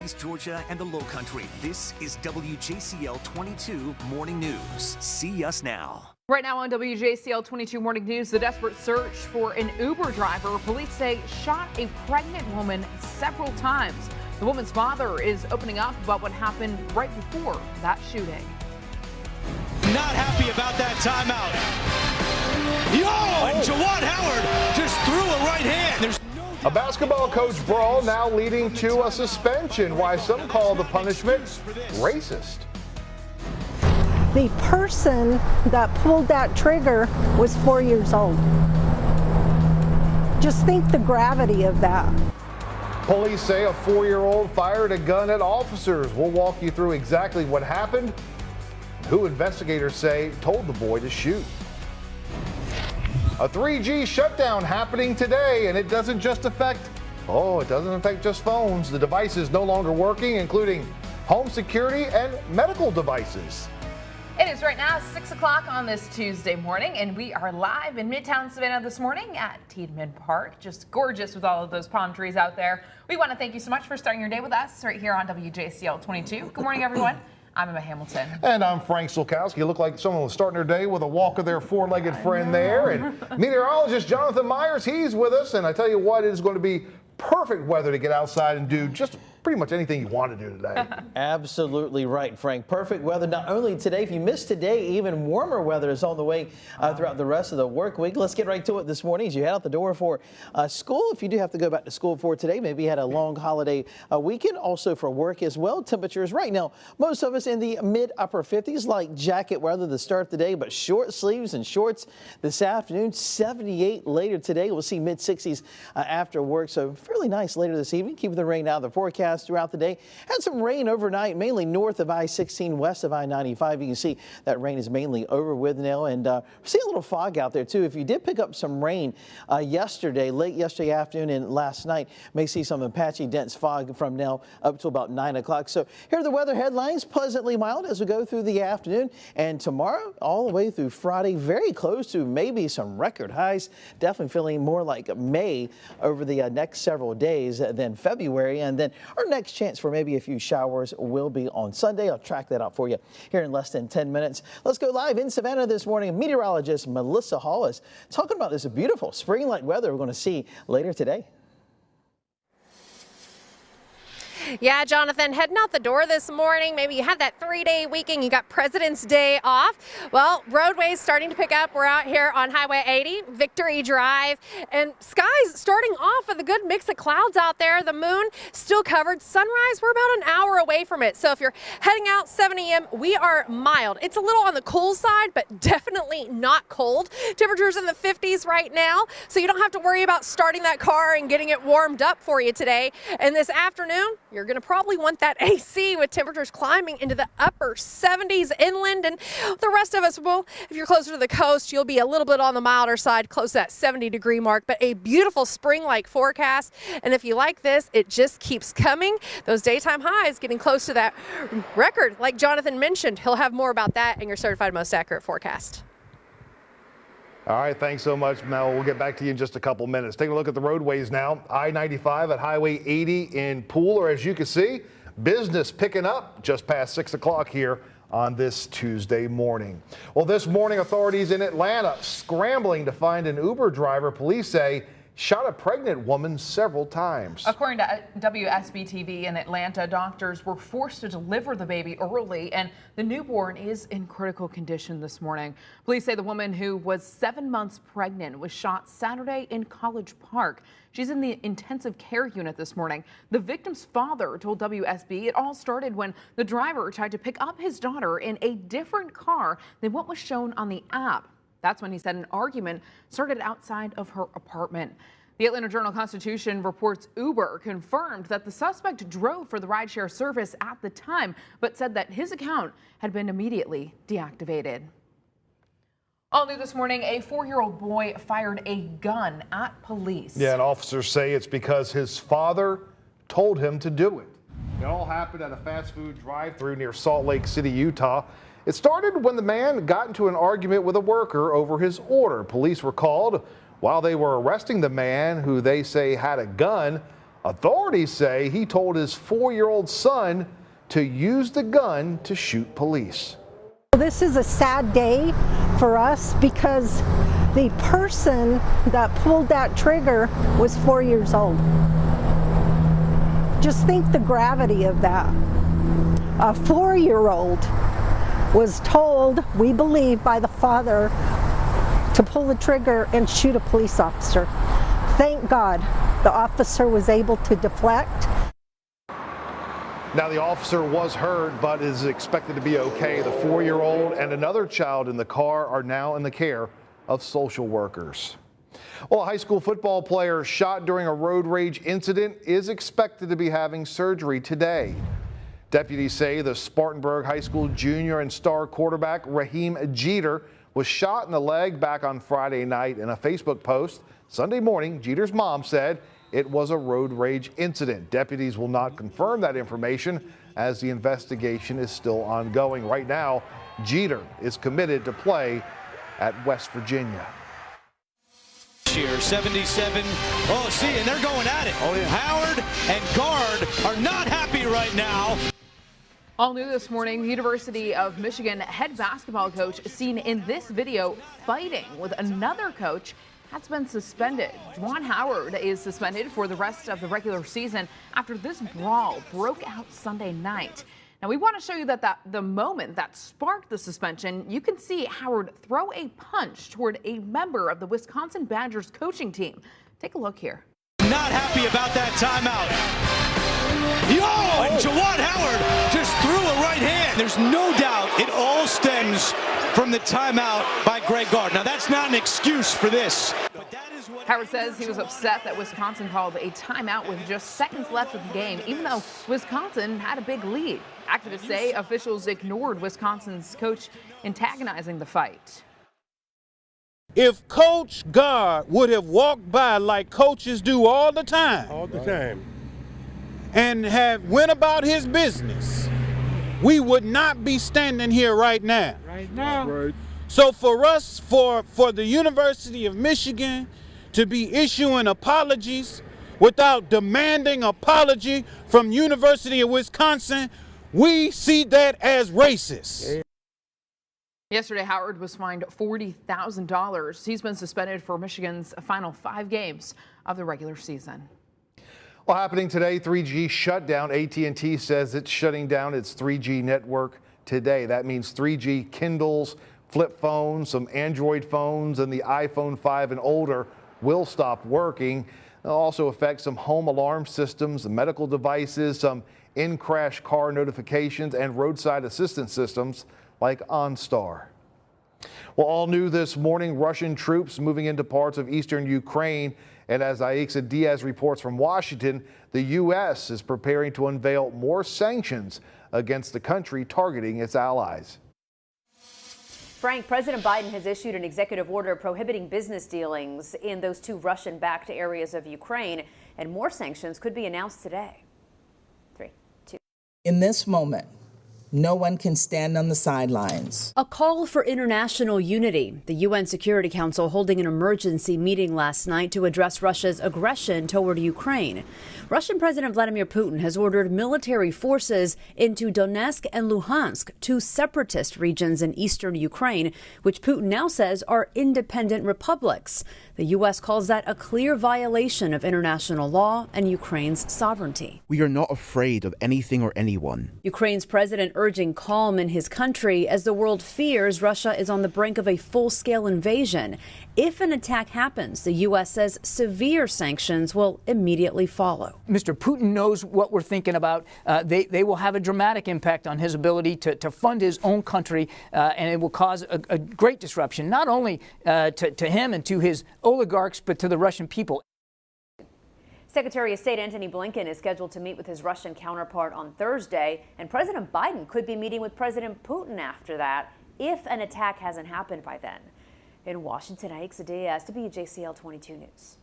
Southeast Georgia and the Lowcountry. This is WJCL 22 Morning News. See us now. Right now on WJCL 22 Morning News, the desperate search for an Uber driver police say shot a pregnant woman several times. The woman's father is opening up about what happened right before that shooting. Not happy about that timeout. And Jawad Howard just threw a right hand. A basketball coach brawl now leading to a suspension. Why some call the punishment racist. The person that pulled that trigger was 4 years old. Just think the gravity of that. Police say a 4-year-old fired a gun at officers. We'll walk you through exactly what happened, who investigators say told the boy to shoot. A 3G shutdown happening today, and it doesn't affect just phones. The device is no longer working, including home security and medical devices. It is right now 6 o'clock on this Tuesday morning, and we are live in Midtown Savannah this morning at Tiedemann Park. Just gorgeous with all of those palm trees out there. We want to thank you so much for starting your day with us right here on WJCL 22. Good morning, everyone. I'm Emma Hamilton. And I'm Frank Solkowski. Look like someone was starting their day with a walk of their four-legged friend there. And meteorologist Jonathan Myers, he's with us. And I tell you what, it is going to be perfect weather to get outside and do just pretty much anything you want to do today. Absolutely right, Frank. Perfect weather not only today. If you missed today, even warmer weather is on the way throughout the rest of the work week. Let's get right to it this morning as you head out the door for school. If you do have to go back to school for today, maybe you had a long holiday weekend, also for work as well. Temperatures right now, most of us in the mid-upper 50s, like jacket weather to start the day, but short sleeves and shorts this afternoon. 78 later today. We'll see mid-60s after work, so fairly nice later this evening. Keeping the rain out of the forecast throughout the day. Had some rain overnight, mainly north of I-16, west of I-95. You can see that rain is mainly over with now, and see a little fog out there too. If you did pick up some rain yesterday, late yesterday afternoon and last night, may see some patchy dense fog from now up to about 9 o'clock. So here are the weather headlines. Pleasantly mild as we go through the afternoon, and tomorrow all the way through Friday, very close to maybe some record highs. Definitely feeling more like May over the next several days than February, and then our next chance for maybe a few showers will be on Sunday. I'll track that out for you here in less than 10 minutes. Let's go live in Savannah this morning. Meteorologist Melissa Hall is talking about this beautiful spring-like weather we're going to see later today. Yeah, Jonathan, heading out the door this morning. Maybe you had that 3-day weekend. You got President's Day off. Well, roadways starting to pick up. We're out here on Highway 80, Victory Drive, and skies starting off with a good mix of clouds out there. The moon still covered. Sunrise, we're about an hour away from it. So if you're heading out 7 a.m., we are mild. It's a little on the cool side, but definitely not cold. Temperatures in the 50s right now, so you don't have to worry about starting that car and getting it warmed up for you today. And this afternoon, you're going to probably want that AC with temperatures climbing into the upper 70s inland, and the rest of us will, if you're closer to the coast, you'll be a little bit on the milder side, close to that 70-degree mark, but a beautiful spring-like forecast. And if you like this, it just keeps coming. Those daytime highs getting close to that record. Like Jonathan mentioned, he'll have more about that in your certified most accurate forecast. All right, thanks so much, Mel. We'll get back to you in just a couple minutes. Take a look at the roadways now. I-95 at Highway 80 in Pooler, as you can see, business picking up just past 6 o'clock here on this Tuesday morning. Well, this morning, authorities in Atlanta scrambling to find an Uber driver police say shot a pregnant woman several times. According to WSB-TV in Atlanta, doctors were forced to deliver the baby early, and the newborn is in critical condition this morning. Police say the woman, who was 7 months pregnant, was shot Saturday in College Park. She's in the intensive care unit this morning. The victim's father told WSB it all started when the driver tried to pick up his daughter in a different car than what was shown on the app. That's when he said an argument started outside of her apartment. The Atlanta Journal-Constitution reports Uber confirmed that the suspect drove for the rideshare service at the time, but said that his account had been immediately deactivated. All new this morning, a 4-year-old boy fired a gun at police. Yeah, and officers say it's because his father told him to do it. It all happened at a fast food drive-thru near Salt Lake City, Utah. It started when the man got into an argument with a worker over his order. Police were called while they were arresting the man, who they say had a gun. Authorities say he told his 4-year-old son to use the gun to shoot police. This is a sad day for us because the person that pulled that trigger was 4 years old. Just think the gravity of that. A 4-year-old was told, we believe, by the father to pull the trigger and shoot a police officer. Thank God the officer was able to deflect. Now, the officer was hurt, but is expected to be okay. The 4-year-old and another child in the car are now in the care of social workers. Well, a high school football player shot during a road rage incident is expected to be having surgery today. Deputies say the Spartanburg High School junior and star quarterback Raheem Jeter was shot in the leg back on Friday night. In a Facebook post Sunday morning, Jeter's mom said it was a road rage incident. Deputies will not confirm that information as the investigation is still ongoing. Right now, Jeter is committed to play at West Virginia. Here, 77. Oh, see, and they're going at it. Oh, yeah. Howard and Guard are not happy right now. All new this morning, University of Michigan head basketball coach seen in this video fighting with another coach has been suspended. Juwan Howard is suspended for the rest of the regular season after this brawl broke out Sunday night. Now, we want to show you that the moment that sparked the suspension, you can see Howard throw a punch toward a member of the Wisconsin Badgers coaching team. Take a look here. Not happy about that timeout. And Juwan Howard just threw a right hand. There's no doubt it all stems from the timeout by Greg Gard. Now, that's not an excuse for this. But that is what Howard says he was upset that Wisconsin called a timeout with just seconds left of the game, even though Wisconsin had a big lead. Activists say officials ignored Wisconsin's coach antagonizing the fight. If Coach Gard would have walked by like coaches do all the time, and have went about his business, we would not be standing here right now. Right. So for us, for the University of Michigan to be issuing apologies without demanding apology from University of Wisconsin, we see that as racist. Yesterday, Howard was fined $40,000. He's been suspended for Michigan's final 5 games of the regular season. Well, happening today, 3G shutdown. AT&T says it's shutting down its 3G network today. That means 3G Kindles, flip phones, some Android phones, and the iPhone 5 and older will stop working. It'll also affect some home alarm systems, medical devices, some in-crash car notifications, and roadside assistance systems like OnStar. Well, all new this morning, Russian troops moving into parts of eastern Ukraine. And as Aixa Diaz reports from Washington, the U.S. is preparing to unveil more sanctions against the country targeting its allies. Frank, President Biden has issued an executive order prohibiting business dealings in those 2 Russian-backed areas of Ukraine, and more sanctions could be announced today. 3, 2. In this moment, no one can stand on the sidelines. A call for international unity. The UN Security Council holding an emergency meeting last night to address Russia's aggression toward Ukraine. Russian President Vladimir Putin has ordered military forces into Donetsk and Luhansk, 2 separatist regions in eastern Ukraine, which Putin now says are independent republics. The U.S. calls that a clear violation of international law and Ukraine's sovereignty. We are not afraid of anything or anyone. Ukraine's president urging calm in his country as the world fears Russia is on the brink of a full-scale invasion. If an attack happens, the U.S. says severe sanctions will immediately follow. Mr. Putin knows what we're thinking about. They will have a dramatic impact on his ability to fund his own country, and it will cause a great disruption, not only to him and to his oligarchs, but to the Russian people. Secretary of State Antony Blinken is scheduled to meet with his Russian counterpart on Thursday, and President Biden could be meeting with President Putin after that if an attack hasn't happened by then. In Washington, Aixa Diaz, WJCL 22 News.